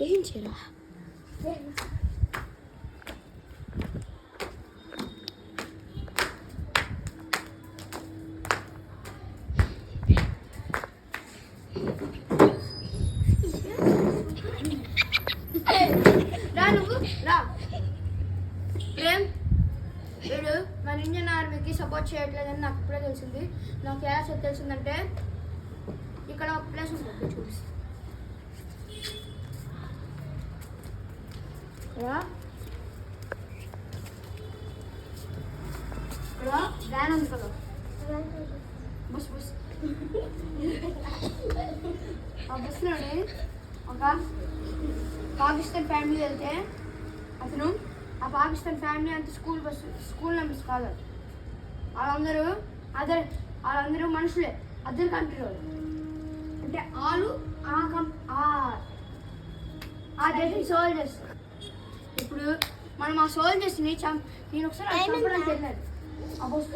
ఏం చేయరా రా నువ్వు రా ప్రేమ్ వీడు మన ఇండియన్ ఆర్మీకి సపోర్ట్ చేయట్లేదని నాకు ఇప్పుడే తెలిసింది. నాకు ఎలా తెలిసిందంటే ఇక్కడ ఒక ప్లేస్ ఉంటుంది చూపిస్తాను. ఇక్కడ వ్యాన్ ఉంది కదా, బస్ ఆ బస్సులోనే ఒక పాకిస్తాన్ ఫ్యామిలీ వెళ్తే అతను ఆ పాకిస్తాన్ ఫ్యామిలీ అంతా స్కూల్ మెంబర్స్ కాదు, వాళ్ళందరూ మనుషులే, అదర్ కంట్రీ వాళ్ళు. అంటే వాళ్ళు ఆ దేశం సోల్జర్స్. ఇప్పుడు మనం ఆ సోల్జర్స్ని నేను ఒకసారి చంపడానికి వెళ్ళాను. ఆ బస్సు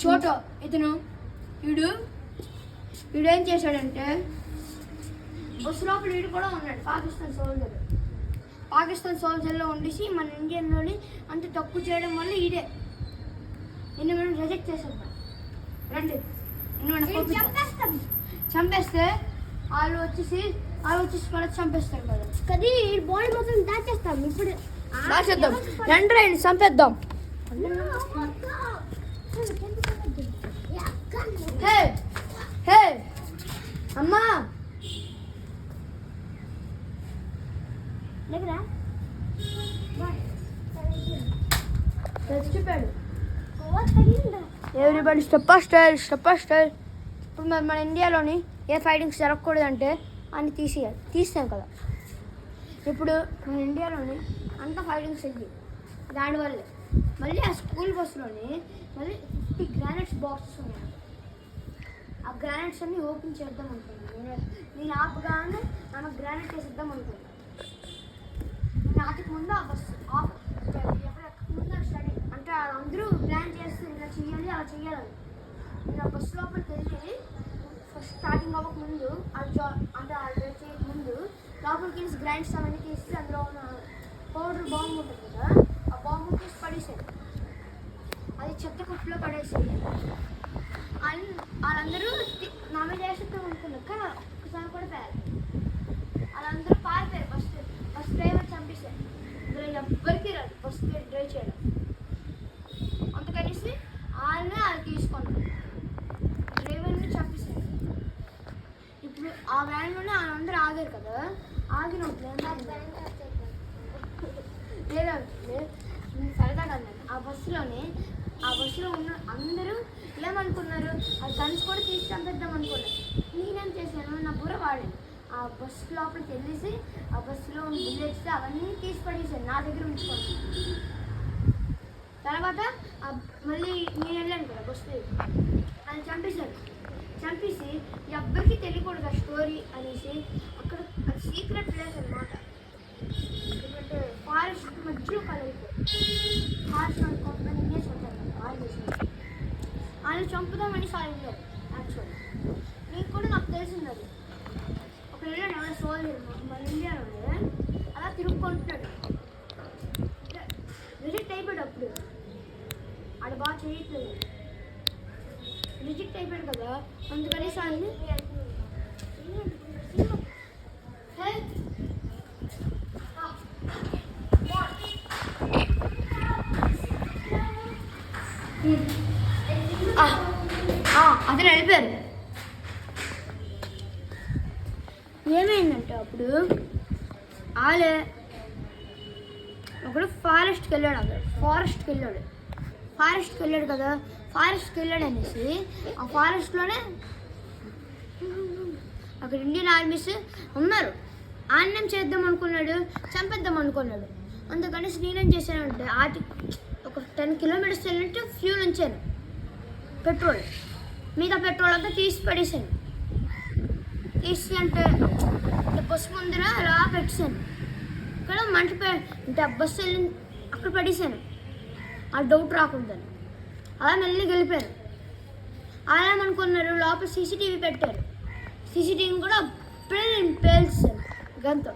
చోట ఇతను వీడు ఏం చేశాడంటే బస్సు లోపల వీడు కూడా ఉన్నాడు పాకిస్తాన్ సోల్జర్లో ఉండేసి మన ఇండియన్లోని అంత తక్కువ చేయడం వల్ల ఈడే నిన్ను మనం రిజెక్ట్ చేసేద్దాం రండి, నిన్ను మనం చంపేస్తే వాళ్ళు వచ్చేసి కూడా చంపేస్తారు కదా. కది బాడీ మొత్తం దాచేస్తాం. ఇప్పుడు దాచేద్దాం, రండి చంపేద్దాం. హే హే అమ్మా చెప్పాడు ఎవ్రీబడి స్టెప్ బై స్టైల్. ఇప్పుడు మన ఇండియాలోని ఏ ఫైటింగ్స్ జరగకూడదంటే అన్ని తీసాం కదా. ఇప్పుడు మన ఇండియాలోని అంత ఫైటింగ్స్ వెళ్ళి దానివల్లే మళ్ళీ ఆ స్కూల్ బస్సులోని మళ్ళీ 50 గ్రానైట్స్ బాక్సెస్ ఉన్నాయి. ఆ గ్రానైట్స్ అన్ని ఓపెన్ చేద్దాం అనుకున్నాను. నేను ఆపగానే ఆమె గ్రానైట్ వేసేద్దాం అనుకున్నాను. నాటికి ముందు ఆ బస్సు ముందు స్టడీ అంటే అందరూ ప్లాన్ చేస్తే ఇలా చెయ్యాలి అలా చెయ్యాలని. నేను ఆ బస్సు లోపలికి వెళ్ళి ఫస్ట్ స్టార్టింగ్ అవ్వక ముందు అంటే చేయక ముందు లోపలికి వెళ్ళి గ్రాండ్స్ అవన్నీ తీసి అందులో ఉన్న పౌడర్ బాంబు ఉంటుంది కదా, ఆ బాంబు తీసి పడేసాడు. అది చెత్త కుప్పలో పడేసి వాళ్ళందరూ నా మీద వేసేద్దాం అనుకున్నారు. కానీ ఒక్కసారి కూడా పేరు వాళ్ళందరూ పారిపోయారు. బస్ డ్రైవర్ చంపేశారు. ఇందులో ఎవ్వరికి రాదు బస్ డ్రైవ్ చేయడం. అందుకనేసి వాళ్ళని తీసుకున్నారు, డ్రైవర్ని చంపేశారు. ఇప్పుడు ఆ వ్యాన్లోనే వాళ్ళందరూ ఆగారు కదా, ఆగినప్పుడు సరదాగా అన్నారు. ఆ బస్సులో ఉన్న అందరూ ఏమనుకున్నారు, ఆ గన్స్ కూడా తీసి చంపేద్దాం అనుకున్నారు. నేనేం చేశాను, నా బుర్ర వాడాను. ఆ బస్సు లోపలికి వెళ్ళేసి ఆ బస్సులో ఉన్న బుల్లెట్స్ అవన్నీ తీసి పడేసాను, నా దగ్గర ఉంచుకోండి. తర్వాత మళ్ళీ నేను వెళ్ళాను కదా బస్సు, అది చంపేసి ఎవ్వరికి తెలియకూడదు ఆ స్టోరీ అనేసి అక్కడ అది సీక్రెట్ ప్లేస్ అనమాట. ఎందుకంటే ఫారెస్ట్ మధ్యలో ఫారెస్ట్ కొంతమంది ఇండియన్స్ ఉంటారు కదా, వాళ్ళని చంపుదామని సాధించారు. యాక్చువల్లీ నీకు కూడా నాకు తెలిసింది అది. ఒక వెళ్ళాడు సోల్జర్ మన ఇండియాలో అలా తిరుగుకుంటున్నాడు, రిజెక్ట్ అయిపోయాడు. అప్పుడు ఆడ బాగా చేయట్లేదు, రిజెక్ట్ అయిపోయాడు కదా, అందుకని సార్ని అతను వెళ్ళిపోయారు. ఏమైందంటే అప్పుడు ఒకడు ఫారెస్ట్కి వెళ్ళాడు కదా, ఫారెస్ట్కి వెళ్ళాడు అనేసి ఆ ఫారెస్ట్లోనే అక్కడ ఇండియన్ ఆర్మీస్ ఉన్నారు. ఆన్యం చేద్దాం అనుకున్నాడు, చంపేద్దాం అనుకున్నాడు. అందుకనేసి నేనేం చేశానంటే ఒక 10 కిలోమీటర్స్ వెళ్ళినట్టు ఫ్యూల్ ఉంచాను, పెట్రోల్. మిగతా పెట్రోల్ అంతా తీసి పడేసాను. అంటే బస్సు ముందర అలా పెట్టేశాను. ఇక్కడ అంటే బస్సు వెళ్ళి అక్కడ పడేసాను, ఆ డౌట్ రాకుందని. అలా మెల్లి వెళ్ళిపోయారు. అలా ఏమనుకున్నారు, లోపల సీసీటీవీ పెట్టారు. సీసీటీవీ కూడా అప్పుడే నేను పేల్చాను. గంతో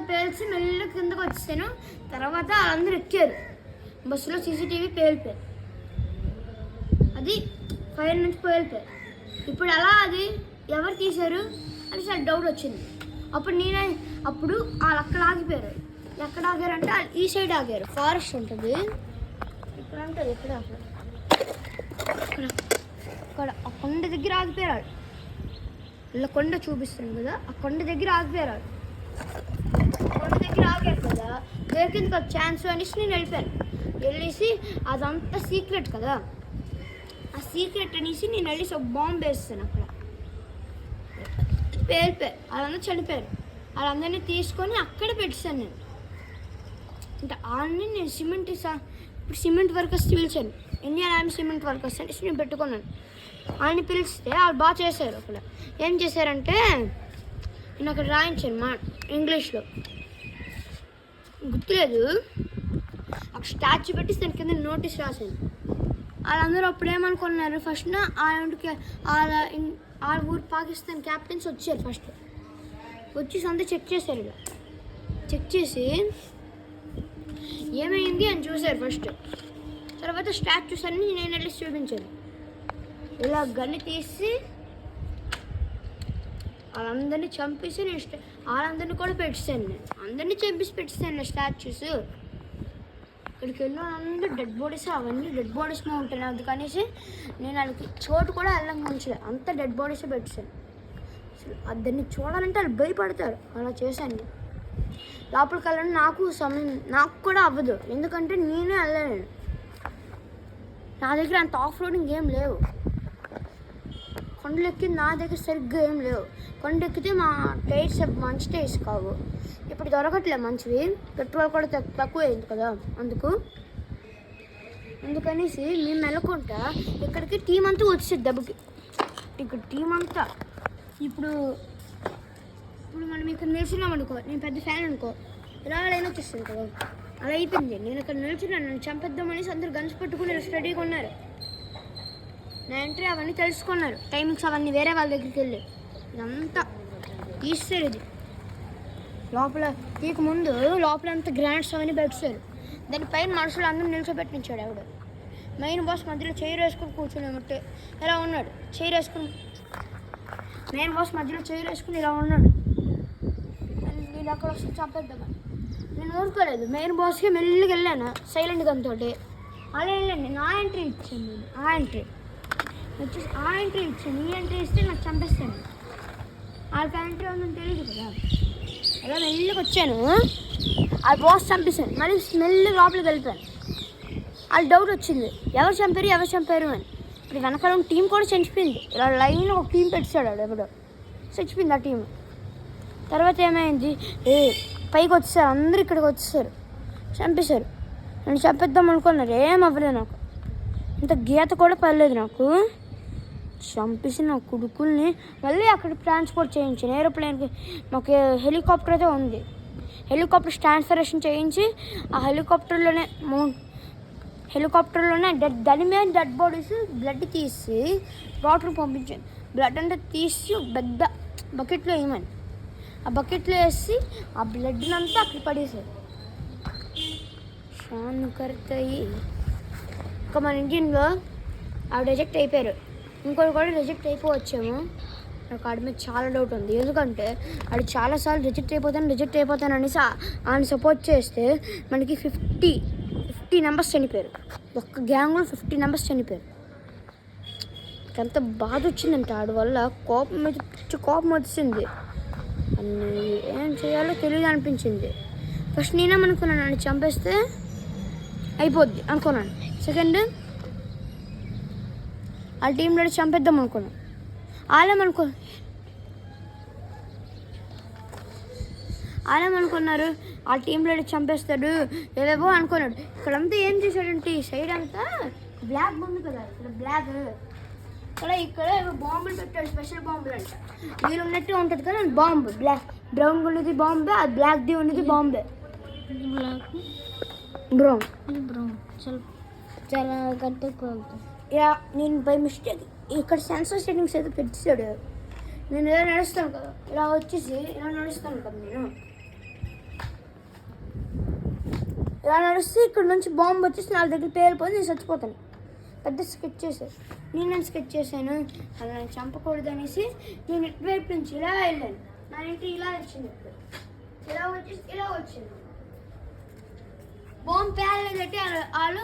పేల్చి మెల్లి కిందకు వచ్చాను. తర్వాత వాళ్ళందరూ ఎక్కారు. బస్సులో సీసీటీవీ పేలిపోయారు. అది ఫైర్ నుంచి పేలిపోయారు. ఇప్పుడు అలా అది ఎవరు తీశారు అని చాలా డౌట్ వచ్చింది. అప్పుడు వాళ్ళు అక్కడ ఆగిపోయారు. ఎక్కడ ఆగారంటే వాళ్ళు ఈ సైడ్ ఆగారు. ఫారెస్ట్ ఉంటుంది ఇక్కడ ఉంటుంది. ఇక్కడ ఆ కొండ దగ్గర ఆగిపోయారు. ఇలా కొండ చూపిస్తాను కదా, ఆ కొండ దగ్గర ఆగిపోయారు. కొండ దగ్గర ఆగారు కదా, దొరికింది కదా ఛాన్స్ అనేసి నేను వెళ్ళేసి అదంతా సీక్రెట్ కదా, ఆ సీక్రెట్ అనేసి నేను వెళ్ళేసి ఒక బాంబు వేస్తాను. అక్కడ పేలిపోయారు. వాళ్ళందరూ చనిపోయారు. వాళ్ళందరినీ తీసుకొని అక్కడ పెట్టాను నేను. అంటే వాళ్ళని నేను ఇప్పుడు సిమెంట్ వర్కర్స్ పిలిచాను. ఇండియన్ ఆర్మీ సిమెంట్ వర్కర్స్ అనేసి నేను పెట్టుకున్నాను. వాళ్ళని పిలిస్తే వాళ్ళు బాగా చేశారు. అక్కడ ఏం చేశారంటే నేను అక్కడ రాయించాను ఇంగ్లీష్లో, గుర్తులేదు. అక్కడ స్టాచ్యూ పెట్టి దాని కింద నోటీస్ రాశాను. వాళ్ళందరూ అప్పుడు ఏమనుకున్నారు, ఫస్ట్ వాళ్ళ ఊరు పాకిస్తాన్ క్యాప్టెన్స్ వచ్చారు. ఫస్ట్ వచ్చి అంతా చెక్ చేశారు. ఇలా చెక్ చేసి ఏమైంది అని చూశారు ఫస్ట్. తర్వాత స్టాచ్యూస్ అన్నీ నేను వెళ్ళి చూపించాను. ఇలా గన్ను తీసి వాళ్ళందరినీ చంపేసి వాళ్ళందరినీ కూడా పెట్టాను. నేను అందరినీ చంపేసి పెట్టాను స్టాచ్యూస్. ఇక్కడికి వెళ్ళిన అందరూ డెడ్ బాడీస్, అవన్నీ డెడ్ బాడీస్లో ఉంటాయి. అందుకనేసి నేను వాళ్ళకి చోటు కూడా వెళ్ళడం మంచిది, అంత డెడ్ బాడీసే పెట్టాను. అసలు దాన్ని చూడాలంటే వాళ్ళు భయపడతారు. అలా చేశాను. లోపలికి వెళ్ళడం నాకు కూడా అవ్వదు, ఎందుకంటే నేనే వెళ్ళలేను. నా దగ్గర అంత ఆఫ్ రోడింగ్ ఏం లేవు. కొండలు ఎక్కి నా దగ్గర సరిగ్గా ఏం లేవు. కొండ ఎక్కితే మా టైర్స్ మంచి టైర్స్ కావు. ఇప్పుడు దొరకట్లేదు మంచివి, పెట్రోల్ కూడా తక్కువైంది కదా. అందుకనేసి మేము వెళ్ళకుండా ఇక్కడికి టీం అంతా వచ్చేది దెబ్బకి. ఇక్కడ టీం అంతా ఇప్పుడు మనం ఇక్కడ నిల్చున్నాం అనుకో, నేను పెద్ద ఫ్యాన్ అనుకో, రాళ్ళైనా వచ్చేస్తుంది కదా. అలా అయిపోయింది. నేను ఇక్కడ నిల్చున్నాను, నన్ను చంపేద్దామనేసి అందరూ గన్స్ పట్టుకుని స్టడీగా ఉన్నారు. నా ఎంట్రీ అవన్నీ తెలుసుకున్నారు, టైమింగ్స్ అవన్నీ వేరే వాళ్ళ దగ్గరికి వెళ్ళి. ఇదంతా తీస్తారు. ఇది లోపల తీక ముందు లోపలంతా గ్రాండ్స్ అవన్నీ పెట్టారు. దానిపైన మనుషులు అందరూ నిల్చోబెట్టించాడు ఎవడు. మెయిన్ బాస్ మధ్యలో చైర్ వేసుకుని కూర్చునేమంటే ఇలా ఉన్నాడు. మెయిన్ బాస్ మధ్యలో చైర్ వేసుకుని ఇలా ఉన్నాడు. నేను అక్కడ వస్తే చంపేద్దామని నేను ఊరుకోలేదు. మెయిన్ బాస్కి మెల్లిగా వెళ్ళాను సైలెంట్ గన్తో. అలా వెళ్ళండి, నా ఎంట్రీ ఇచ్చాను. నేను ఆ ఎంట్రీ ఇచ్చాను. ఈ ఎంట్రీ ఇస్తే నాకు చంపేస్తాను. వాళ్ళకి ఎంట్రీ ఉందని తెలియదు కదా. అలా మెల్లిగా వచ్చాను, ఆ బాస్ చంపేశాను. మళ్ళీ మెల్లిగా లోపలికి వెళ్ళిపోయాను. వాళ్ళు డౌట్ వచ్చింది, ఎవరు చంపారు అని. ఇప్పుడు వెనకాల టీం కూడా చనిపోయింది. ఇలా లైన్ ఒక టీం పెట్టాడు ఎవడో, చచ్చిపోయింది ఆ టీం. తర్వాత ఏమైంది, పైకి వచ్చేసారు, అందరూ ఇక్కడికి వచ్చేసారు, చంపేశారు. నన్ను చంపేద్దాం అనుకున్నారు, ఏం అవ్వలేదు నాకు. ఇంత గీత కూడా పర్లేదు నాకు. చంపేసి నా కొడుకుల్ని మళ్ళీ అక్కడ ట్రాన్స్పోర్ట్ చేయించాను ఏరోప్లేన్కి. మాకు హెలికాప్టర్ అయితే ఉంది. హెలికాప్టర్ ట్రాన్స్ఫరేషన్ చేయించి ఆ హెలికాప్టర్లోనే దాని మీద డెడ్ బాడీస్ బ్లడ్ తీసి డాక్టర్ పంపించాను. బ్లడ్ అంతా తీసి పెద్ద బకెట్లో వేయమని, ఆ బకెట్లో వేసి ఆ బ్లడ్ని అంతా అక్కడ పడేసారు. షాన్కర్తయి ఇంకా మన ఇండియన్లో ఆవిడ రిజెక్ట్ అయిపోయారు. ఇంకోటి కూడా రిజెక్ట్ అయిపోవచ్చేమో. నాకు ఆడి మీద చాలా డౌట్ ఉంది, ఎందుకంటే ఆడు చాలాసార్లు రిజెక్ట్ అయిపోతాను అనేసి ఆయన సపోర్ట్ చేస్తే మనకి 50 మెంబర్స్ చనిపోయారు. ఒక్క గ్యాంగ్లో 50 మెంబర్స్ చనిపోయారు. ఎంత బాధ వచ్చిందంటే ఆడి వల్ల కోపం వచ్చింది. అన్ని ఏం చేయాలో తెలియదు అనిపించింది. ఫస్ట్ నేనేమనుకున్నాను, నన్ను చంపేస్తే అయిపోద్ది అనుకున్నాను. సెకండ్ ఆ టీంలో చంపేద్దాం అనుకున్నాను. వాళ్ళేమనుకున్నారు, ఆ టీంలో చంపేస్తాడు ఏవేవో అనుకున్నాడు. ఇక్కడంతా ఏం చేశాడంటే ఈ సైడ్ అంతా బ్లాక్ ఉంది కదా, ఇక్కడ బాంబులు పెట్టాడు, స్పెషల్ బాంబులు అంట. వీళ్ళు ఉన్నట్టు ఉంటుంది కదా బాంబు, బ్రౌన్ ఉన్నది బాంబే, అది బ్లాక్ది ఉన్నది బాంబే. బ్రౌన్ చాలా గట్టిగా. నేను బై మిస్టేక్ ఇక్కడ సెన్సర్ సెట్టింగ్స్ అయితే పెట్టాడు. నేను ఇలా నడుస్తాను కదా, ఇలా వచ్చేసి ఇలా నడుస్తాను కదా, నేను ఇలా నడిస్తే ఇక్కడ నుంచి బాంబు వచ్చేసి నా దగ్గర పేలిపోయి నేను చచ్చిపోతాను. పెద్ద స్కెచ్ చేశాను, నేను స్కెచ్ చేశాను. అలా నేను చంపకూడదు అనేసి నేను ఇటువైపు నుంచి ఇలా వెళ్ళాను. నా ఇంటి ఇలా వచ్చింది, ఇప్పుడు ఇలా వచ్చేసి ఇలా వచ్చింది. బాంబు పేలలేదంటే వాళ్ళు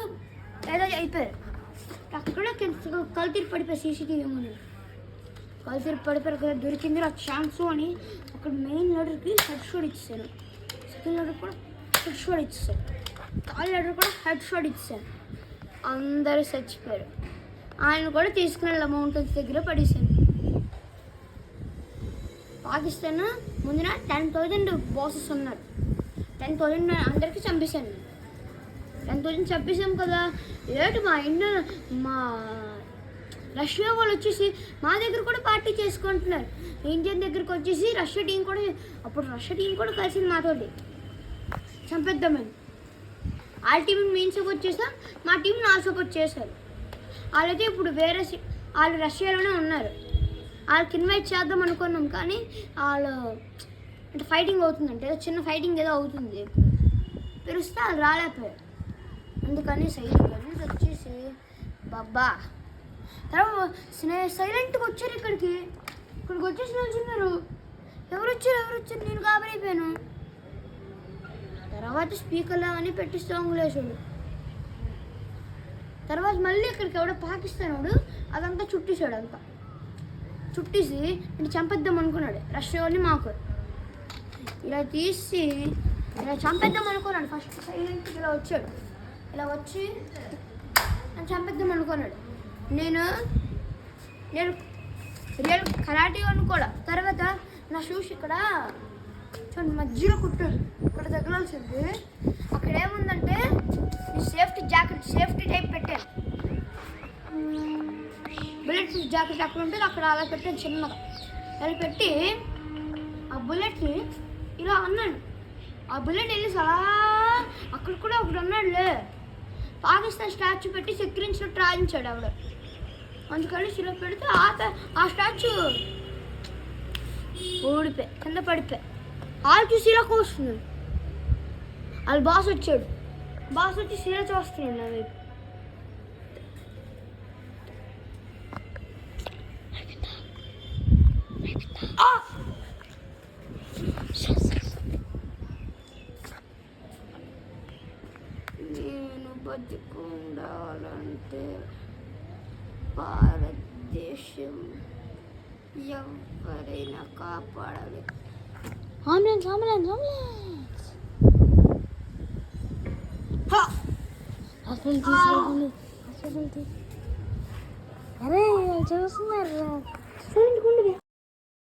ఏదో అయిపోయారు. అక్కడ కల్తీరు పడిపోయి సీసీటీవీ ముందు కల్తీరు పడిపోయారు కదా, దొరికింది ఆ ఛాన్స్ అని అక్కడ మెయిన్ లీడర్కి హెడ్ షాట్ ఇచ్చాను. సెకండ్ లీడర్ కూడా హెడ్ షాట్ ఇచ్చాను. థర్డ్ లీడర్ కూడా హెడ్ షాట్ ఇచ్చాను. అందరూ చచ్చిపోయారు. ఆయన కూడా తీసుకుని మౌంటైన్స్ దగ్గర పడేసాను. పాకిస్తాన్ ముందున 10,000 బాసెస్ ఉన్నారు. 10,000 అందరికీ చంపేశాను. 10,000 చంపేసాం కదా. ఏటు మా రష్యా వాళ్ళు వచ్చేసి మా దగ్గర కూడా పార్టీ చేసుకుంటున్నారు. ఇండియన్ దగ్గరికి వచ్చేసి రష్యా టీం కూడా కలిసింది మాతోటి చంపేద్దామని. వాళ్ళ టీంని మేము సపోర్ట్ చేస్తాం, మా టీం నాకు సపోర్ట్ చేశారు. వాళ్ళైతే ఇప్పుడు వాళ్ళు రష్యాలోనే ఉన్నారు. వాళ్ళకి ఇన్వైట్ చేద్దాం అనుకున్నాం, కానీ వాళ్ళు అంటే ఫైటింగ్ అవుతుందంటే ఏదో చిన్న ఫైటింగ్ ఏదో అవుతుంది పిలిస్తే వాళ్ళు రాలేకపోయారు. అందుకని సైలెంట్ వచ్చేసి బాబా తర్వాత సైలెంట్గా వచ్చారు. ఇక్కడికి వచ్చేసి నిల్చున్నారు. ఎవరు వచ్చారు నేను గాబరైపోయాను. తర్వాత స్పీకర్లు అవన్నీ పెట్టి సాంగ్లు వేసాడు. తర్వాత మళ్ళీ ఇక్కడికి ఎవడో పాకిస్తాన్ వాడు అదంతా చుట్టేసాడు. అంతా చుట్టేసి నేను చంపేద్దాం అనుకున్నాడు. రష్యా వాళ్ళని మాకు ఇలా తీసి ఇలా చంపేద్దాం అనుకున్నాడు. ఫస్ట్ సైలెంట్ ఇలా వచ్చాడు. ఇలా వచ్చి నన్ను చంపేద్దాం అనుకున్నాడు. నేను రియల్ కరాటే అనుకోడా. తర్వాత నా షూస్ ఇక్కడ మధ్యలో కుట్టాడు. ఇక్కడ తగలాల్సింది. అక్కడ ఏముందంటే సేఫ్టీ టైప్ పెట్టాను. బుల్లెట్ ప్రూఫ్ జాకెట్ అక్కడ ఉంటుంది. అక్కడ అలా పెట్టాను చిన్నగా. అలా పెట్టి ఆ బుల్లెట్ని ఇలా అన్నాను. ఆ బుల్లెట్ వెళ్ళి అలా అక్కడ కూడా ఒకడు అన్నాడులే. పాకిస్తాన్ స్టాచ్యూ పెట్టి సెక్యూరించినట్టు రాయించాడు ఆవిడ. అందుకని ఇలా పెడితే ఆ స్టాచ్యూ ఊడిపోయి కింద పడిపోయి వాళ్ళు చూసి ఇలా కూర్చున్నాడు. వాళ్ళ బాస్ వచ్చాడు. బాస్ వచ్చి సీలా చూస్తున్నాడు నా వైపు. నేను బతికుండాలంటే భారతదేశం ఎవరైనా కాపాడాలి. అంబులెన్స్ అరే చూస్తున్నారు.